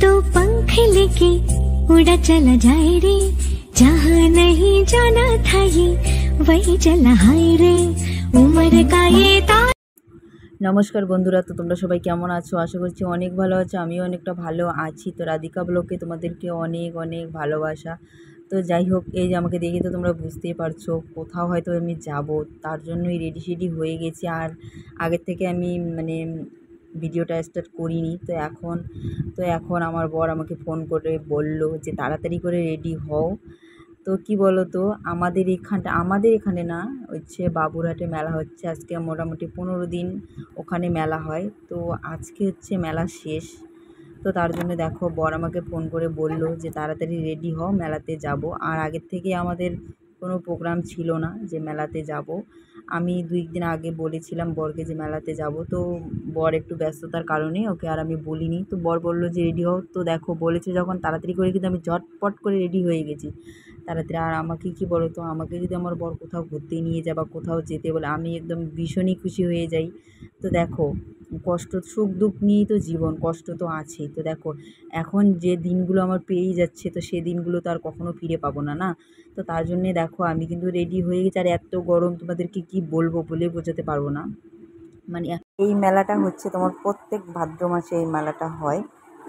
तो पंख लेके उड़ा चला जाए रे, जहाँ नहीं जाना था ये वही चला हाय रे, उम्र का ये तार। নমস্কার বন্ধুরা, তো তোমরা সবাই কেমন আছো? আশা করছি অনেক ভালো আছো। আমিও অনেকটা ভালো আছি। তো রাধিকা ব্লগে তোমাদেরকে অনেক অনেক ভালোবাসা। তো যাই হোক, এই যে আমাকে দেখে তো তোমরা বুঝতেই পারছো কোথাও হয়তো আমি যাব, তার জন্যই রেডি শেডি হয়ে গেছি। আর আগের থেকে আমি ভিডিওটা স্টার্ট করিনি। তো এখন আমার বর আমাকে ফোন করে বলল যে তাড়াতাড়ি করে রেডি হও। তো কি বলো তো, আমাদের এখানে না, হচ্ছে বাবুরহাটে মেলা হচ্ছে আজকে মোটামুটি 15 দিন ওখানে মেলা হয়। তো আজকে হচ্ছে মেলা শেষ। তো তার জন্য দেখো বর আমাকে ফোন করে বলল যে তাড়াতাড়ি রেডি হও, মেলাতে যাব। আর আগের থেকে আমাদের কোনো প্রোগ্রাম ছিল না যে মেলাতে যাব। আমি 2 দিন আগে বলেছিলাম বরকে যে মেলাতে যাব। তো বর একটু ব্যস্ততার কারণে ওকে আর আমি বলিনি। তো বর বলল যে রেডি হও। তো দেখো বলেছে যখন, তাড়াতাড়ি করে কিন্তু আমি ঝটপট করে রেডি হয়ে গেছি তাড়াতাড়ি। আর আমাকে কি বলো তো, আমাকে যদি আমার বর কোথাও ঘুরতে নিয়ে যায় বা কোথাও যেতে বলে, আমি একদম ভীষণই খুশি হয়ে যাই। তো দেখো, কষ্ট সুখ দুঃখ নিয়েই তো জীবন, কষ্ট তো আছেই। তো দেখো এখন যে দিনগুলো আমার পেয়েই যাচ্ছে, তো সেই দিনগুলো তো আর কখনো ফিরে পাবো না, না? তো তার জন্যে দেখো আমি কিন্তু রেডি হয়ে গেছি। আর এত গরম, তোমাদেরকে কি বলবো, বলে বোঝাতে পারবো না। মানে এই মেলাটা হচ্ছে তোমার প্রত্যেক ভাদ্র মাসে এই মেলাটা হয়।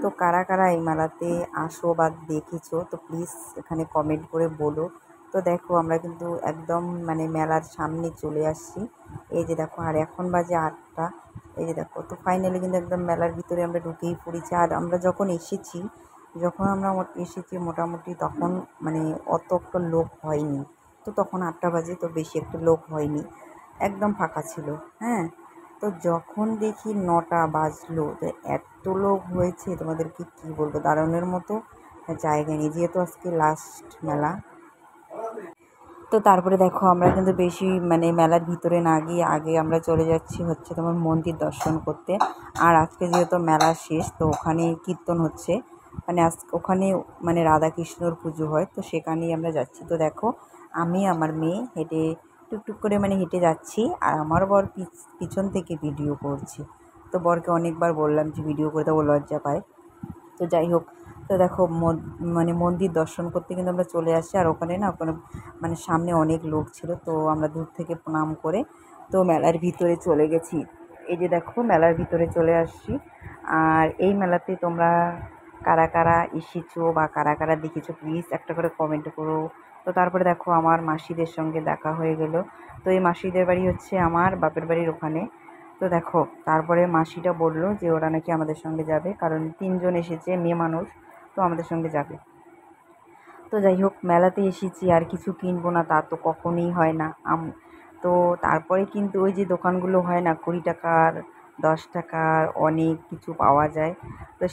তো কারা কারা এই মেলাতে আসো বা দেখেছো, তো প্লিজ এখানে কমেন্ট করে বলো। তো দেখো আমরা কিন্তু একদম মেলার সামনে চলে আসছি। এই যে দেখো, আর এখন বাজে 8টা। এই যে দেখো, তো ফাইনালি কিন্তু একদম মেলার ভিতরে আমরা ঢুকেই পড়েছি। আর আমরা যখন আমরা এসেছি মোটামুটি তখন অত একটা লোক হয়নি। তো তখন 8টা বাজে, তো বেশি একটা লোক হয়নি, একদম ফাঁকা ছিল। হ্যাঁ, তো যখন দেখি 9টা বাজলো, তো এত লোক হয়েছে তোমাদেরকে কি বলবো, দাঁড়ানোর মতো জায়গা নেই, যেহেতু আজকে লাস্ট মেলা। তো তারপরে দেখো আমরা কিন্তু বেশি মেলার ভিতরে না গিয়ে আগে আমরা চলে যাচ্ছি হচ্ছে তোমার মন্দির দর্শন করতে। আর আজকে যেহেতু মেলা শেষ, তো ওখানে কীর্তন হচ্ছে, ওখানে রাধাকৃষ্ণর পুজো হয়, তো সেখানেই আমরা যাচ্ছি। তো দেখো আমি আমার মেয়ে হেঁটে টুকটুক করে হেঁটে যাচ্ছি, আর আমার বর পিছন থেকে ভিডিও করছে। তো বরকে অনেকবার বললাম যে ভিডিও করে, তো ও লজ্জা পায়। তো যাই হোক, তো দেখো মন্দির দর্শন করতে কিন্তু আমরা চলে আসছি। আর ওখানে সামনে অনেক লোক ছিল, তো আমরা দূর থেকে প্রণাম করে তো মেলার ভিতরে চলে গেছি। এই যে দেখো মেলার ভিতরে চলে আসছি। আর এই মেলাতে তোমরা কারা কারা এসেছো বা কারা কারা দেখেছো, প্লিজ একটা করে কমেন্ট করো। তো তারপরে দেখো আমার মাসিদের সঙ্গে দেখা হয়ে গেল। তো এই মাসিদের বাড়ি হচ্ছে আমার বাপের বাড়ির ওখানে। তো দেখো তারপরে মাসিটা বলল যে ওরা নাকি আমাদের সঙ্গে যাবে, কারণ 3জন এসেছে, মেয়ে মানুষ, তো আমাদের সঙ্গে যাবে। তো যাই হোক, মেলাতে এসেছি আর কিছু কিনবো না তা তো কখনোই হয় না। তো তারপরে কিন্তু ওই যে দোকানগুলো হয় না, 20 টাকার 10 টাকার অনেক কিছু পাওয়া যায়, তো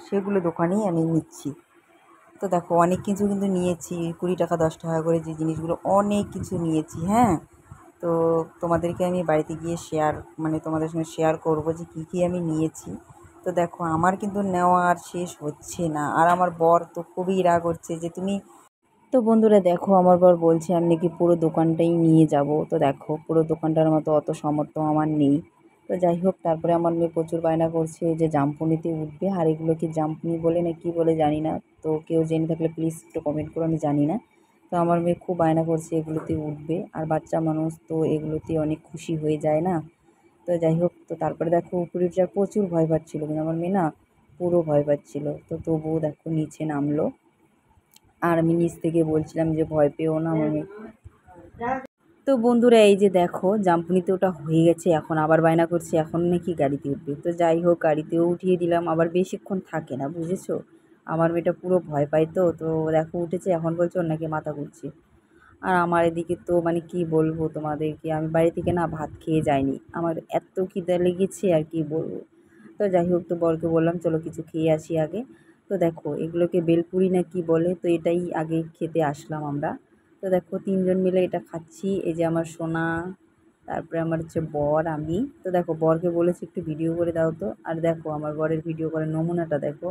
সেগুলো দোকানেই আমি নিচ্ছি। তো দেখো অনেক কিছু কিন্তু নিয়েছি, 20 টাকা 10 টাকা করে যে জিনিসগুলো, অনেক কিছু নিয়েছি। হ্যাঁ, তো তোমাদেরকে আমি বাড়িতে গিয়ে তোমাদের সঙ্গে শেয়ার করবো যে কী কী আমি নিয়েছি। তো দেখো আমার কিন্তু নেওয়া আর শেষ হচ্ছে না, আর আমার বর তো খুবই রাগ হচ্ছে যে তুমি। তো বন্ধুরা দেখো, আমার বর বলছে আমি নাকি পুরো দোকানটাই নিয়ে যাব। তো দেখো পুরো দোকানটার মতো অত সামর্থ্য আমার নেই। তো যাই হোক, তারপরে আমার মেয়ে প্রচুর বায়না করছে যে জামপুনিতে উঠবে। আর এগুলো কি জামপুনি বলে না কি বলে জানি না, তো কেউ জেনে থাকলে প্লিজ একটু কমেন্ট করো, আমি জানি না। তো আমার মেয়ে খুব বায়না করছে এগুলোতে উঠবে, আর বাচ্চা মানুষ তো এগুলোতে অনেক খুশি হয়ে যায় না। তো যাই হোক, তো তারপরে দেখো উপরে উঠে প্রচুর ভয় পাচ্ছিলো, কিন্তু আমার মেয়ে না পুরো ভয় পাচ্ছিলো। তো তবুও দেখো নিচে নামলো। আর আমি নিচ থেকে বলছিলাম যে ভয় পেও না আমার মেয়ে। তো বন্ধুরা এই যে দেখো জাম্পুনিতে ওটা হয়ে গেছে, এখন আবার বায়না করছে এখন নাকি গাড়িতে উঠবে। তো যাই হোক, গাড়িতেও উঠিয়ে দিলাম, আবার বেশিক্ষণ থাকে না, বুঝেছো? আমার মেয়েটা পুরো ভয় পায়। তো দেখো উঠেছে, এখন বলছে ওর নাকি মাথা ঘুরছে। আর আমার এদিকে তো কি বলবো তোমাদেরকে, আমি বাড়ি থেকে না ভাত খেয়ে যাইনি, আমার এত খিদে লেগেছে আর কি বলবো। তো যাই হোক, তো বরকে বললাম চলো কিছু খেয়ে আসি আগে। তো দেখো এগুলোকে বেলপুরি না কি বলে, তো এটাই আগে খেতে আসলাম আমরা। তো দেখো 3জন মিলে এটা খাচ্ছি। এই যে আমার সোনা, তারপরে আমার হচ্ছে বর, আমি। তো দেখো বরকে বলেছি একটু ভিডিও করে দাও তো। আর দেখো আমার বরের ভিডিও করার নমুনাটা দেখো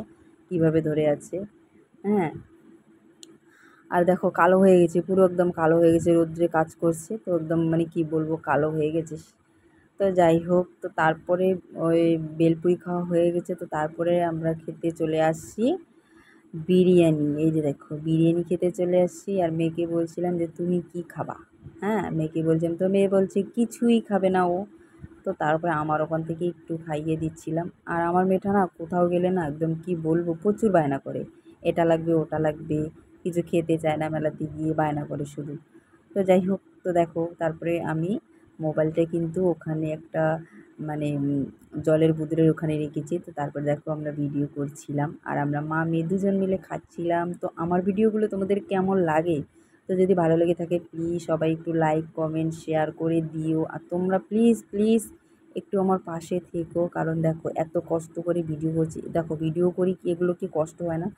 কিভাবে ধরে আছে। হ্যাঁ, আর দেখো কালো হয়ে গেছে, পুরো একদম কালো হয়ে গেছে, রৌদ্রে কাজ করছে তো একদম কি বলবো, কালো হয়ে গেছে। তো তো যাই হোক, তো তারপরে ওই বেলপুরি খাওয়া হয়ে গেছে, তো তারপরে আমরা খেতে চলে আসছি বিরিয়ানি। এই যে দেখো বিরিয়ানি খেতে চলে আসছি, আর মেয়েকে বলছিলাম যে তুমি কি খাবা। হ্যাঁ, মেয়েকে বলছিলাম, তো মেয়ে বলছে কিছুই খাবে না ও। তো তারপরে আমার ওখান থেকে একটু খাইয়ে দিচ্ছিলাম। আর আমার মেয়েটা না কোথাও গেলে না একদম কি বলবো, প্রচুর বায়না করে, এটা লাগবে ওটা লাগবে, কিছু খেতে চায় না, মেলাতে গিয়ে বায়না করে শুধু। তো যাই হোক, তো দেখো তারপরে আমি মোবাইলটা কিন্তু ওখানে একটা মানে জলের বোতলের ওখানে রেখেছি। তো তারপরে দেখো আমরা ভিডিও করছিলাম, আর আমরা মা মেয়ে দুজন মিলে খাচ্ছিলাম। তো আমার ভিডিওগুলো তোমাদের কেমন লাগে? তো যদি ভালো লেগে থাকে প্লিজ সবাই একটু লাইক কমেন্ট শেয়ার করে দিও। আর তোমরা প্লিজ প্লিজ একটু আমার পাশে থেকো, কারণ দেখো এত কষ্ট করে ভিডিও করছি। দেখো ভিডিও করি কি, এগুলো কি কষ্ট হয় না?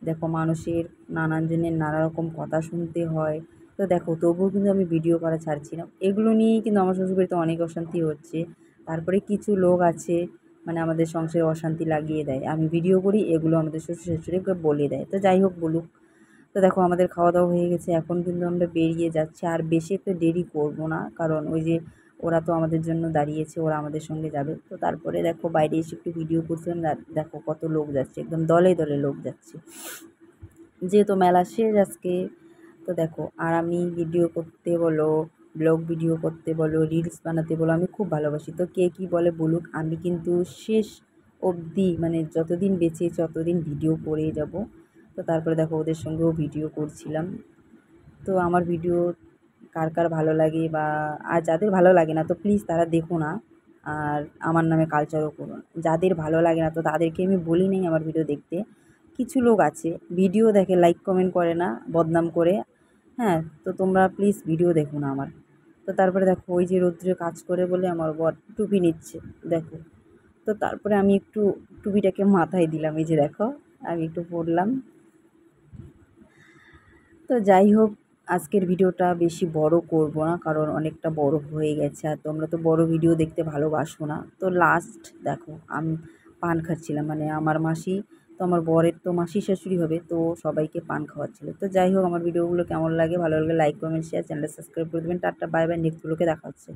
দেখো মানুষের নানান জনের নানা রকম কথা শুনতে হয়। তো দেখো তবুও কিন্তু আমি ভিডিও করা ছাড়ছি না। এগুলো নিয়েই কিন্তু আমার শ্বশুরবাড়িতে অনেক অশান্তি হচ্ছে। তারপরে কিছু লোক আছে মানে আমাদের সংসারে অশান্তি লাগিয়ে দেয়। আমি ভিডিও করি এগুলো আমাদের শ্বশুর শাশুড়িকে বলে দেয়। তো যাই হোক বলুক। তো দেখো আমাদের খাওয়া দাওয়া হয়ে গেছে, এখন কিন্তু আমরা বেরিয়ে যাচ্ছি। আর বেশি একটা দেরি করব না, কারণ ওই যে ওরা তো আমাদের জন্য দাঁড়িয়েছে, ওরা আমাদের সঙ্গে যাবে। তো তারপরে দেখো বাইরে এসে একটু ভিডিও করছিলাম, দেখো কত লোক যাচ্ছে, একদম দলে দলে লোক যাচ্ছে, যেহেতু মেলা শেষ আজকে। তো দেখো আর আমি ভিডিও করতে বলো, ব্লগ ভিডিও করতে বলো, রিলস বানাতে বলো, আমি খুব ভালোবাসি। তো কে কী বলে বলুক, আমি কিন্তু শেষ অবধি মানে যতদিন বেঁচে ততদিন ভিডিও করেই যাব। তো তারপরে দেখো ওদের সঙ্গেও ভিডিও করছিলাম। তো আমার ভিডিও কার কার ভালো লাগে, বা আর যাদের ভালো লাগে না তো প্লিজ তারা দেখো না, আর আমার নামে কালচারও করো না। যাদের ভালো লাগে না তো তাদেরকে আমি বলি নাই আমার ভিডিও দেখতে। কিছু লোক আছে ভিডিও দেখে লাইক কমেন্ট করে না, বদনাম করে। হ্যাঁ, তো তোমরা প্লিজ ভিডিও দেখো না আমার। তো তারপরে দেখো ওই যে রৌদ্রে কাজ করে বলে আমার বর টুপি নিচ্ছে, দেখো। তো তারপরে আমি একটু টুপিটাকে মাথায় দিলাম, এই যে দেখো আমি একটু পরলাম। তো যাই হোক, আজকের ভিডিওটা বেশি বড় করব না, কারণ অনেকটা বড় হয়ে গেছে, আর তোমরা তো বড় ভিডিও দেখতে ভালোবাসো না। তো লাস্ট দেখো আমি পান খাচ্ছিলাম, মানে আমার মাসি, তো আমার বরের তো মাসি শাশুড়ি হবে, তো সবাইকে পান খাওয়াচ্ছিল। তো যাই হোক, আমার ভিডিওগুলো কেমন লাগে, ভালো লাগলে লাইক কমেন্ট শেয়ার, চ্যানেলটা সাবস্ক্রাইব করে দেবেন। টাটা বাই বাই, নেক্সট ব্লগে দেখা হচ্ছে।